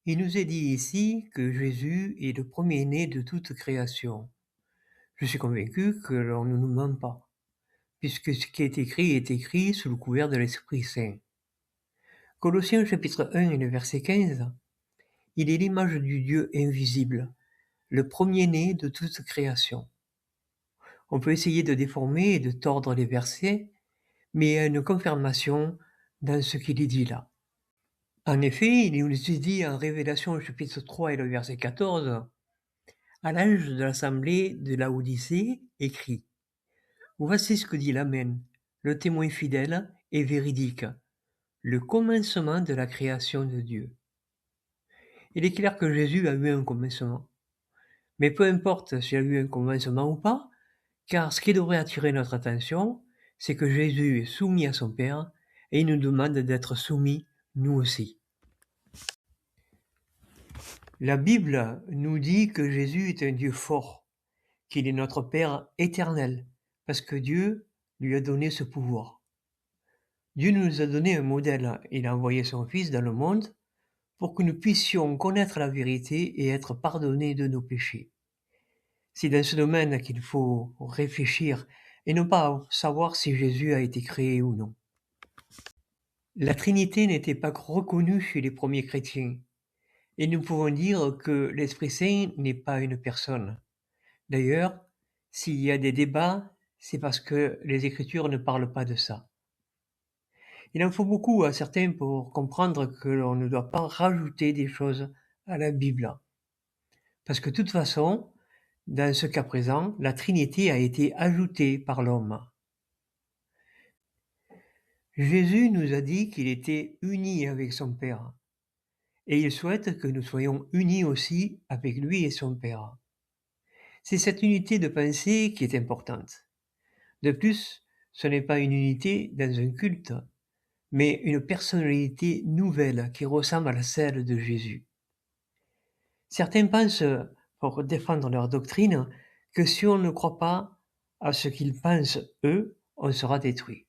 Il nous est dit ici que Jésus est le premier-né de toute création. Je suis convaincu que l'on ne nous ment pas, puisque ce qui est écrit sous le couvert de l'Esprit Saint. Colossiens chapitre 1 et le verset 15, il est l'image du Dieu invisible, le premier-né de toute création. On peut essayer de déformer et de tordre les versets, mais il y a une confirmation dans ce qu'il est dit là. En effet, il nous est dit en Révélation chapitre 3 et le verset 14, à l'ange de l'assemblée de Laodicée écrit: Voici ce que dit l'Amen, le témoin fidèle et véridique, le commencement de la création de Dieu. Il est clair que Jésus a eu un commencement. Mais peu importe s'il a eu un commencement ou pas, car ce qui devrait attirer notre attention, c'est que Jésus est soumis à son Père et il nous demande d'être soumis nous aussi. La Bible nous dit que Jésus est un Dieu fort, qu'il est notre Père éternel, parce que Dieu lui a donné ce pouvoir. Dieu nous a donné un modèle, il a envoyé son Fils dans le monde pour que nous puissions connaître la vérité et être pardonnés de nos péchés. C'est dans ce domaine qu'il faut réfléchir et non pas savoir si Jésus a été créé ou non. La Trinité n'était pas reconnue chez les premiers chrétiens, et nous pouvons dire que l'Esprit Saint n'est pas une personne. D'ailleurs, s'il y a des débats, c'est parce que les Écritures ne parlent pas de ça. Il en faut beaucoup à certains pour comprendre que l'on ne doit pas rajouter des choses à la Bible. Parce que de toute façon, dans ce cas présent, la Trinité a été ajoutée par l'homme. Jésus nous a dit qu'il était uni avec son Père. Et il souhaite que nous soyons unis aussi avec lui et son Père. C'est cette unité de pensée qui est importante. De plus, ce n'est pas une unité dans un culte, mais une personnalité nouvelle qui ressemble à celle de Jésus. Certains pensent, pour défendre leur doctrine, que si on ne croit pas à ce qu'ils pensent eux, on sera détruit.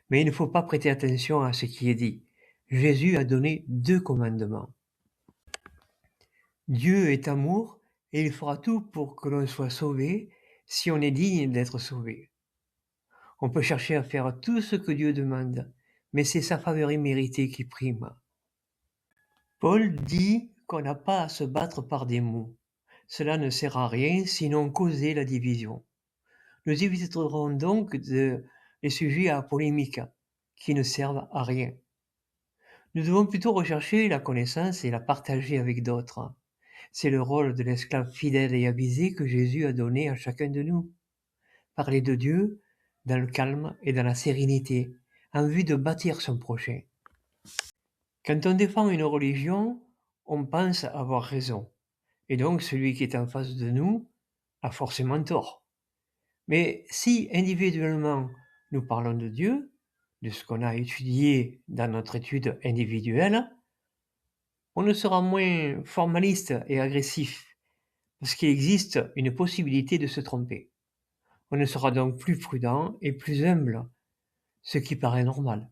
Mais il ne faut pas prêter attention à ce qui est dit. Jésus a donné 2 commandements. Dieu est amour et il fera tout pour que l'on soit sauvé si on est digne d'être sauvé. On peut chercher à faire tout ce que Dieu demande, mais c'est sa faveur imméritée qui prime. Paul dit qu'on n'a pas à se battre par des mots. Cela ne sert à rien sinon causer la division. Nous éviterons donc les sujets à polémique qui ne servent à rien. Nous devons plutôt rechercher la connaissance et la partager avec d'autres. C'est le rôle de l'esclave fidèle et avisé que Jésus a donné à chacun de nous. Parler de Dieu dans le calme et dans la sérénité, en vue de bâtir son prochain. Quand on défend une religion, on pense avoir raison, et donc celui qui est en face de nous a forcément tort. Mais si individuellement nous parlons de Dieu, de ce qu'on a étudié dans notre étude individuelle, on ne sera moins formaliste et agressif, parce qu'il existe une possibilité de se tromper. On ne sera donc plus prudent et plus humble, ce qui paraît normal.